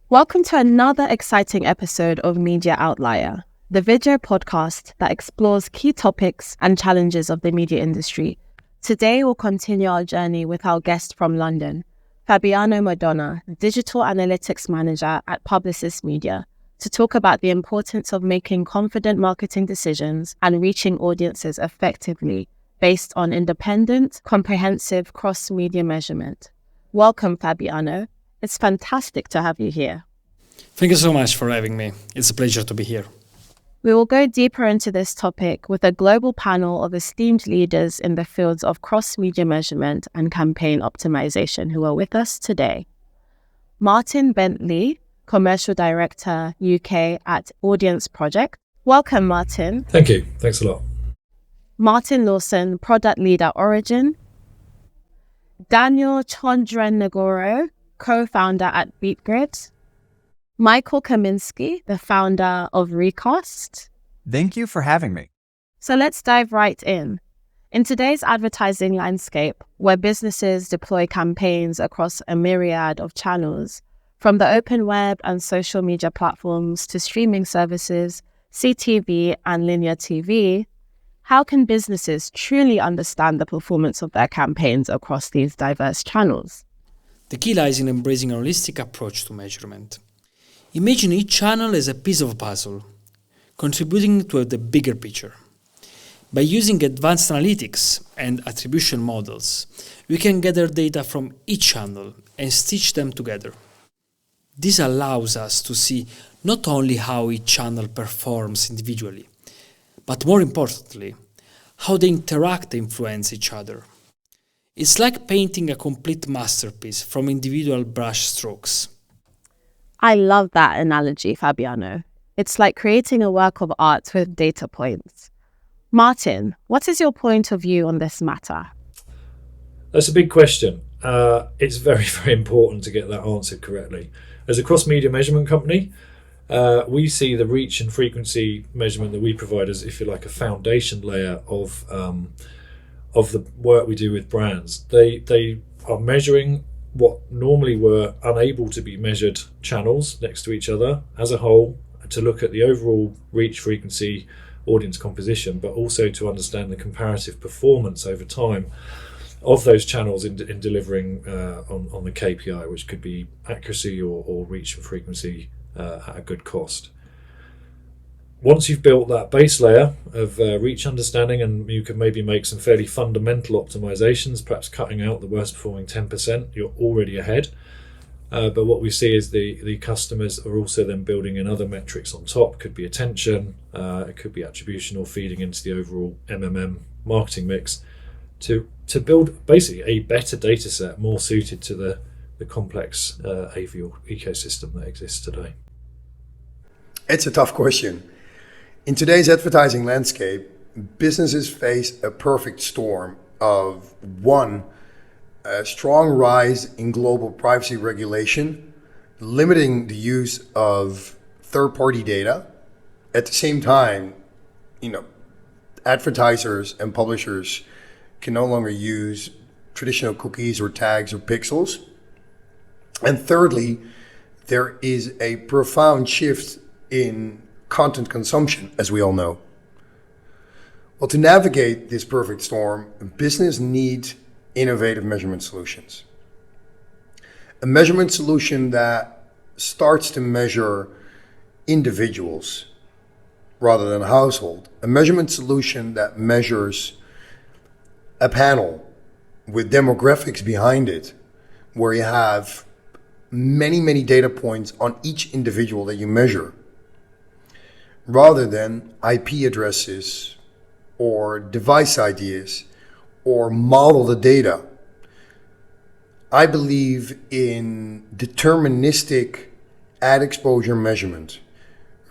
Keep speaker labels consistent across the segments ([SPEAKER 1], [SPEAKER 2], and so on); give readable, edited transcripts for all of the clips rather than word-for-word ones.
[SPEAKER 1] Welcome to another exciting episode of Media Outlier, the video podcast that explores key topics and challenges of the media industry. Today, we'll continue our journey with our guest from London, Fabiano Madonna, Digital Analytics Manager at Publicis Media, to talk about the importance of making confident marketing decisions and reaching audiences effectively based on independent, comprehensive cross-media measurement. Welcome, Fabiano. It's fantastic to have you here.
[SPEAKER 2] Thank you so much for having me. It's a pleasure to be here.
[SPEAKER 1] We will go deeper into this topic with a global panel of esteemed leaders in the fields of cross-media measurement and campaign optimization who are with us today. Martin Bentley, Commercial Director UK at Audience Project. Welcome, Martin.
[SPEAKER 3] Thank you. Thanks a lot.
[SPEAKER 1] Martin Lawson, Product Lead at Origin. Daniel Chandranagoro, co-founder at BeatGrid. Michael Kaminsky, the founder of Recast.
[SPEAKER 4] Thank you for having me.
[SPEAKER 1] So let's dive right in. In today's advertising landscape, where businesses deploy campaigns across a myriad of channels, from the open web and social media platforms to streaming services, CTV and linear TV, how can businesses truly understand the performance of their campaigns across these diverse channels?
[SPEAKER 2] The key lies in embracing a holistic approach to measurement. Imagine each channel as a piece of a puzzle, contributing to the bigger picture. By using advanced analytics and attribution models, we can gather data from each channel and stitch them together. This allows us to see not only how each channel performs individually, but more importantly, how they interact and influence each other. It's like painting a complete masterpiece from individual brush strokes.
[SPEAKER 1] I love that analogy, Fabiano. It's like creating a work of art with data points. Martin, what is your point of view on this matter?
[SPEAKER 3] That's a big question. It's very, very important to get that answered correctly. As a cross-media measurement company, we see the reach and frequency measurement that we provide as, if you like, a foundation layer of the work we do with brands. They are measuring what normally were unable to be measured channels next to each other as a whole, to look at the overall reach, frequency, audience composition, but also to understand the comparative performance over time of those channels in delivering on the KPI, which could be accuracy or reach and frequency at a good cost. Once you've built that base layer of reach understanding, and you can maybe make some fairly fundamental optimizations, perhaps cutting out the worst performing 10%, you're already ahead. But what we see is the customers are also then building in other metrics on top. Could be attention, it could be attribution, or feeding into the overall MMM marketing mix to build basically a better data set more suited to the complex AV ecosystem that exists today.
[SPEAKER 5] It's a tough question. In today's advertising landscape, businesses face a perfect storm of, one, a strong rise in global privacy regulation, limiting the use of third-party data. At the same time, advertisers and publishers can no longer use traditional cookies or tags or pixels. And thirdly, there is a profound shift in content consumption, as we all know. Well, to navigate this perfect storm, business needs innovative measurement solutions. A measurement solution that starts to measure individuals rather than a household. A measurement solution that measures a panel with demographics behind it, where you have many, many data points on each individual that you measure, rather than IP addresses or device IDs or model the data. I believe in deterministic ad exposure measurement,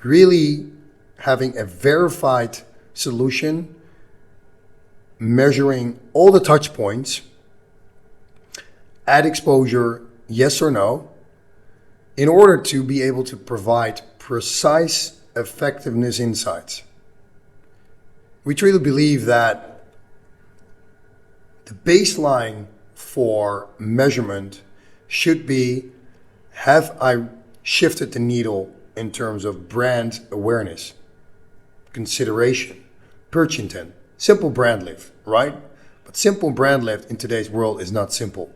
[SPEAKER 5] really having a verified solution, measuring all the touch points, ad exposure, yes or no, in order to be able to provide precise effectiveness insights. We truly believe that the baseline for measurement should be, have I shifted the needle in terms of brand awareness, consideration, purchase intent, simple brand lift, right? But simple brand lift in today's world is not simple,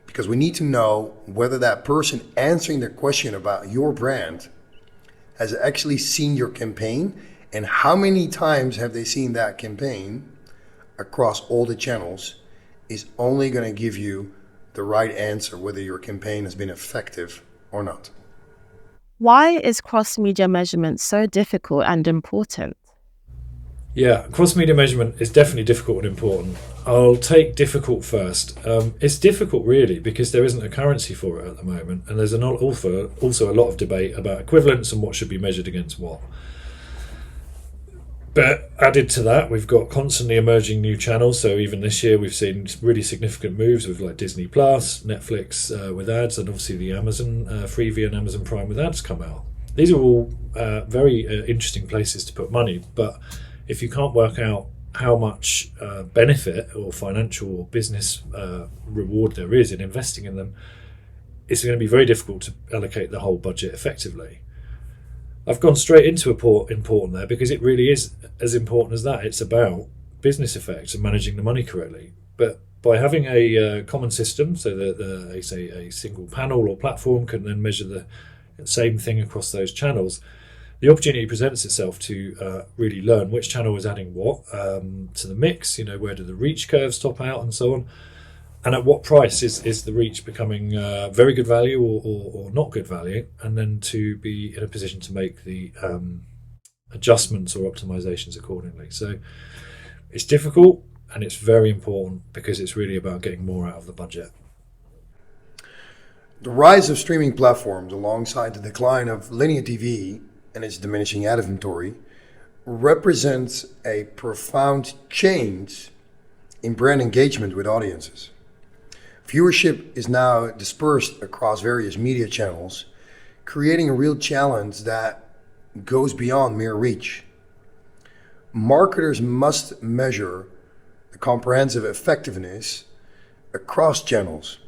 [SPEAKER 5] because we need to know whether that person answering the question about your brand has actually seen your campaign, and how many times have they seen that campaign across all the channels is only going to give you the right answer whether your campaign has been effective or not.
[SPEAKER 1] Why is cross-media measurement so difficult and important?
[SPEAKER 3] Yeah, cross-media measurement is definitely difficult and important. I'll take difficult first. It's difficult really because there isn't a currency for it at the moment, and there's also a lot of debate about equivalence and what should be measured against what. But added to that, we've got constantly emerging new channels. So even this year, we've seen really significant moves with like Disney Plus, Netflix with ads, and obviously the Amazon Freevee and Amazon Prime with ads come out. These are all very interesting places to put money. But if you can't work out how much benefit or financial or business reward there is in investing in them, it's going to be very difficult to allocate the whole budget effectively. I've gone straight into important there because it really is as important as that. It's about business effects and managing the money correctly. But by having a common system, so that a single panel or platform can then measure the same thing across those channels, the opportunity presents itself to really learn which channel is adding what to the mix, where do the reach curves top out and so on. And at what price is the reach becoming very good value or not good value, and then to be in a position to make the adjustments or optimizations accordingly. So it's difficult and it's very important because it's really about getting more out of the budget.
[SPEAKER 5] The rise of streaming platforms alongside the decline of linear TV and its diminishing ad inventory represents a profound change in brand engagement with audiences. Viewership is now dispersed across various media channels, creating a real challenge that goes beyond mere reach. Marketers must measure the comprehensive effectiveness across channels.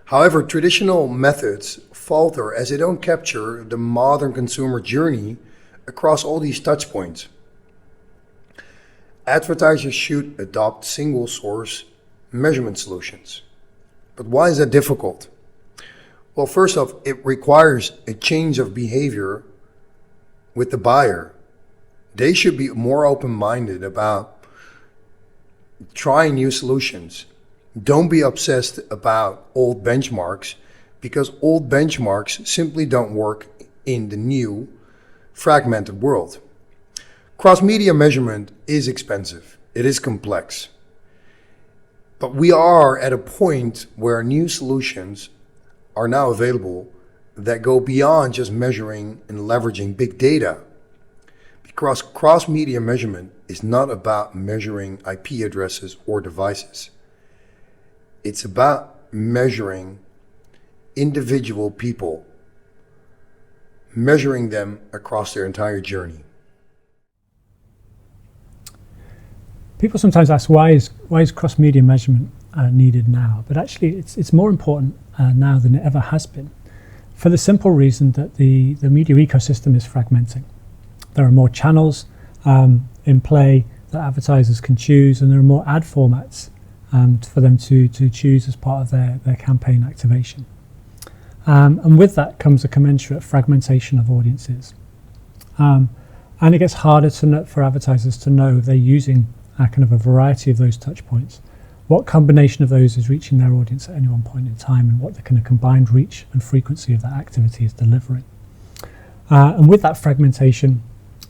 [SPEAKER 5] However, traditional methods falter as they don't capture the modern consumer journey across all these touchpoints. Advertisers should adopt single source measurement solutions. But why is that difficult? Well, first off, it requires a change of behavior with the buyer. They should be more open-minded about trying new solutions. Don't be obsessed about old benchmarks, because old benchmarks simply don't work in the new, fragmented world. Cross-media measurement is expensive. It is complex. But we are at a point where new solutions are now available that go beyond just measuring and leveraging big data. Because cross-media measurement is not about measuring IP addresses or devices. It's about measuring individual people, measuring them across their entire journey.
[SPEAKER 4] People sometimes ask why is cross-media measurement needed now, but actually it's more important now than it ever has been, for the simple reason that the media ecosystem is fragmenting. There are more channels in play that advertisers can choose, and there are more ad formats for them to choose as part of their campaign activation. And with that comes a commensurate fragmentation of audiences. And it gets harder for advertisers to know if they're using kind of a variety of those touch points, what combination of those is reaching their audience at any one point in time, and what the kind of combined reach and frequency of that activity is delivering. And with that fragmentation,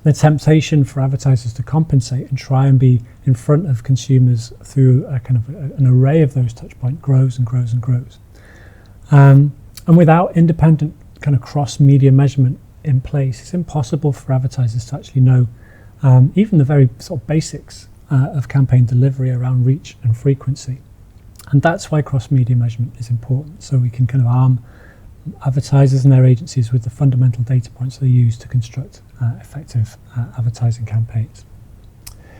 [SPEAKER 4] the temptation for advertisers to compensate and try and be in front of consumers through a kind of an array of those touch points grows and grows and grows. And without independent kind of cross-media measurement in place, it's impossible for advertisers to actually know even the very sort of basics of campaign delivery around reach and frequency. And that's why cross-media measurement is important, so we can kind of arm advertisers and their agencies with the fundamental data points they use to construct effective advertising campaigns.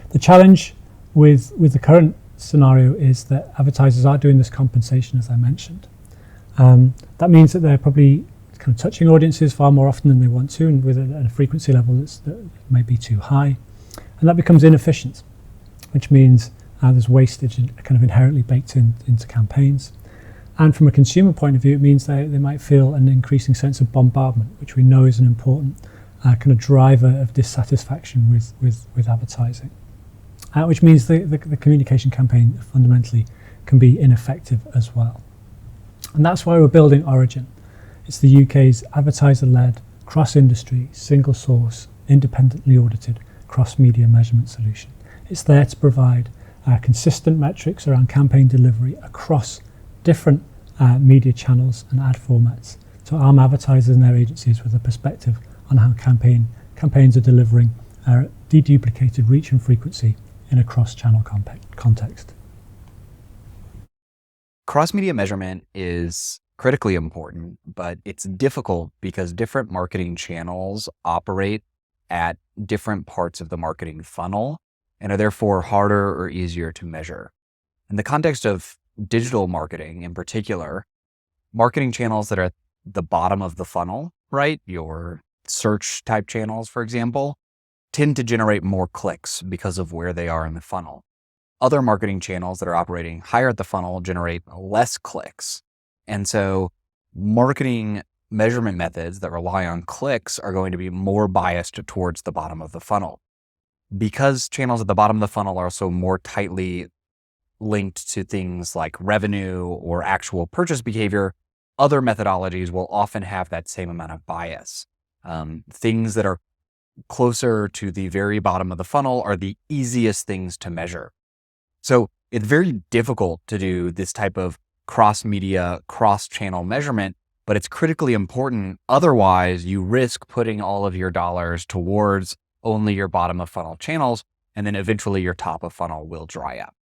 [SPEAKER 4] The challenge with the current scenario is that advertisers are doing this compensation, as I mentioned. That means that they're probably kind of touching audiences far more often than they want to, and with a frequency level that may be too high. And that becomes inefficient, which means there's wastage kind of inherently baked into campaigns. And from a consumer point of view, it means they might feel an increasing sense of bombardment, which we know is an important kind of driver of dissatisfaction with advertising, which means the communication campaign fundamentally can be ineffective as well. And that's why we're building Origin. It's the UK's advertiser-led, cross-industry, single-source, independently audited cross-media measurement solution. It's there to provide consistent metrics around campaign delivery across different media channels and ad formats to arm advertisers and their agencies with a perspective on how campaigns are delivering deduplicated reach and frequency in a cross-channel context.
[SPEAKER 6] Cross-media measurement is critically important, but it's difficult because different marketing channels operate at different parts of the marketing funnel and are therefore harder or easier to measure. In the context of digital marketing in particular, marketing channels that are at the bottom of the funnel, right? Your search type channels, for example, tend to generate more clicks because of where they are in the funnel. Other marketing channels that are operating higher at the funnel generate less clicks. And so marketing measurement methods that rely on clicks are going to be more biased towards the bottom of the funnel. Because channels at the bottom of the funnel are also more tightly linked to things like revenue or actual purchase behavior, other methodologies will often have that same amount of bias. Things that are closer to the very bottom of the funnel are the easiest things to measure. So it's very difficult to do this type of cross-media, cross-channel measurement, but it's critically important. Otherwise, you risk putting all of your dollars towards only your bottom of funnel channels, and then eventually your top of funnel will dry up.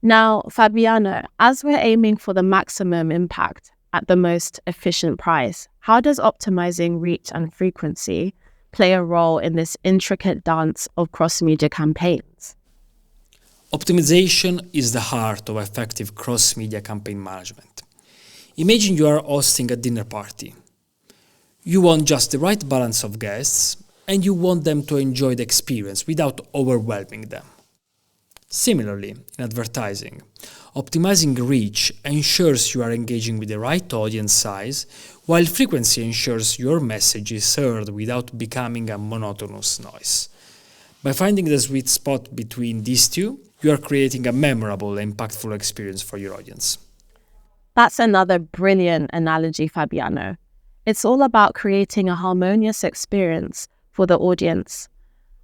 [SPEAKER 1] Now, Fabiano, as we're aiming for the maximum impact at the most efficient price, how does optimizing reach and frequency play a role in this intricate dance of cross-media campaigns?
[SPEAKER 2] Optimization is the heart of effective cross-media campaign management. Imagine you are hosting a dinner party. You want just the right balance of guests, and you want them to enjoy the experience without overwhelming them. Similarly, in advertising, optimizing reach ensures you are engaging with the right audience size, while frequency ensures your message is heard without becoming a monotonous noise. By finding the sweet spot between these two, you are creating a memorable, impactful experience for your audience.
[SPEAKER 1] That's another brilliant analogy, Fabiano. It's all about creating a harmonious experience for the audience.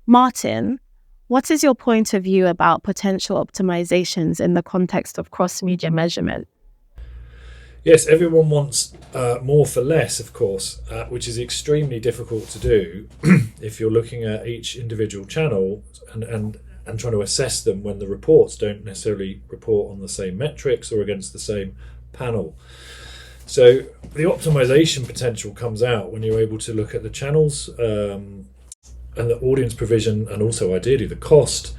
[SPEAKER 1] Martin, what is your point of view about potential optimizations in the context of cross-media measurement?
[SPEAKER 3] Yes, everyone wants more for less, of course, which is extremely difficult to do if you're looking at each individual channel and trying to assess them when the reports don't necessarily report on the same metrics or against the same panel. So the optimization potential comes out when you're able to look at the channels and the audience provision, and also ideally the cost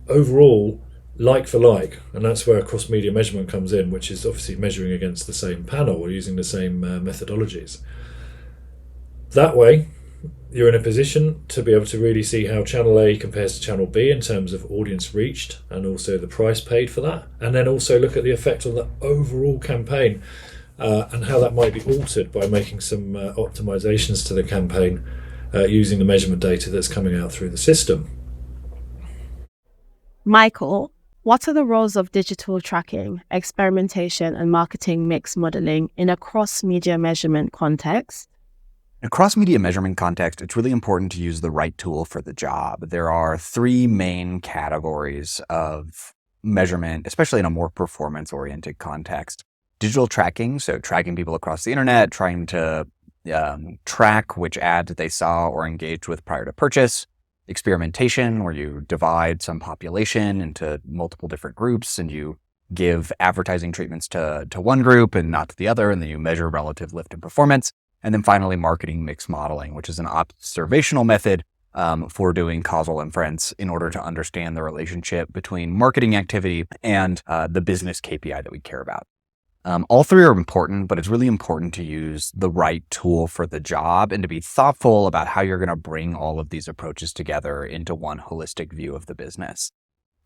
[SPEAKER 3] overall, like for like. And that's where cross-media measurement comes in, which is obviously measuring against the same panel or using the same methodologies. That way, you're in a position to be able to really see how channel A compares to channel B in terms of audience reached and also the price paid for that. And then also look at the effect on the overall campaign and how that might be altered by making some optimizations to the campaign using the measurement data that's coming out through the system.
[SPEAKER 1] Michael, what are the roles of digital tracking, experimentation, and marketing mix modeling in a cross-media measurement context?
[SPEAKER 6] In a cross-media measurement context, it's really important to use the right tool for the job. There are three main categories of measurement, especially in a more performance-oriented context. Digital tracking, so tracking people across the internet, trying to track which ads they saw or engaged with prior to purchase. Experimentation, where you divide some population into multiple different groups and you give advertising treatments to one group and not to the other, and then you measure relative lift in performance. And then finally, marketing mix modeling, which is an observational method for doing causal inference in order to understand the relationship between marketing activity and the business KPI that we care about. All three are important, but it's really important to use the right tool for the job and to be thoughtful about how you're going to bring all of these approaches together into one holistic view of the business.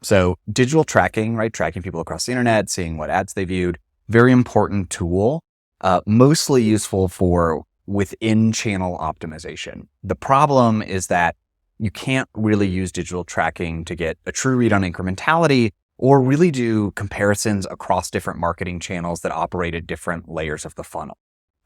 [SPEAKER 6] So digital tracking, right? Tracking people across the internet, seeing what ads they viewed, very important tool, mostly useful for within channel optimization. The problem is that you can't really use digital tracking to get a true read on incrementality or really do comparisons across different marketing channels that operate at different layers of the funnel.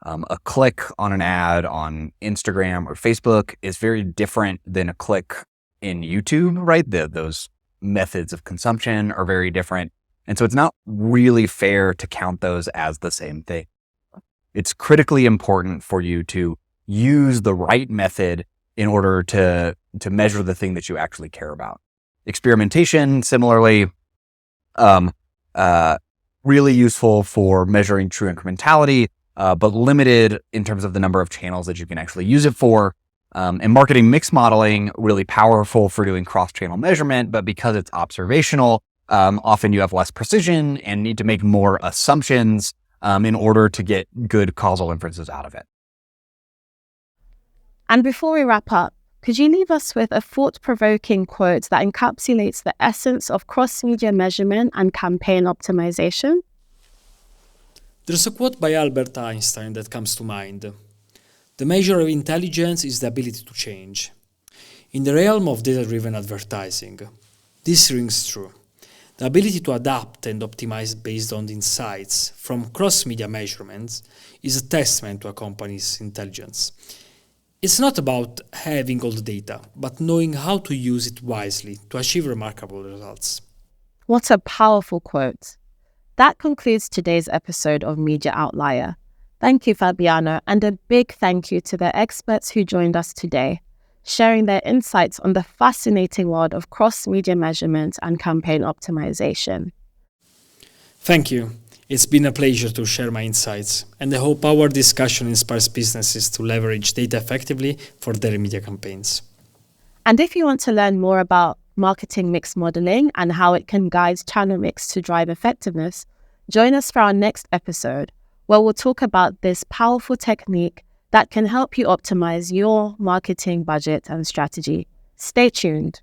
[SPEAKER 6] A click on an ad on Instagram or Facebook is very different than a click in YouTube, right? Those methods of consumption are very different. And so it's not really fair to count those as the same thing. It's critically important for you to use the right method in order to measure the thing that you actually care about. Experimentation, similarly, really useful for measuring true incrementality, but limited in terms of the number of channels that you can actually use it for. And marketing mix modeling, really powerful for doing cross-channel measurement, but because it's observational, often you have less precision and need to make more assumptions in order to get good causal inferences out of it.
[SPEAKER 1] And before we wrap up, could you leave us with a thought-provoking quote that encapsulates the essence of cross-media measurement and campaign optimization?
[SPEAKER 2] There's a quote by Albert Einstein that comes to mind. The measure of intelligence is the ability to change. In the realm of data-driven advertising, this rings true. The ability to adapt and optimize based on the insights from cross-media measurements is a testament to a company's intelligence. It's not about having all the data, but knowing how to use it wisely to achieve remarkable results.
[SPEAKER 1] What a powerful quote. That concludes today's episode of Media Outlier. Thank you, Fabiano, and a big thank you to the experts who joined us today, sharing their insights on the fascinating world of cross-media measurement and campaign optimization.
[SPEAKER 2] Thank you. It's been a pleasure to share my insights, and I hope our discussion inspires businesses to leverage data effectively for their media campaigns.
[SPEAKER 1] And if you want to learn more about marketing mix modeling and how it can guide channel mix to drive effectiveness, join us for our next episode, where we'll talk about this powerful technique that can help you optimize your marketing budget and strategy. Stay tuned.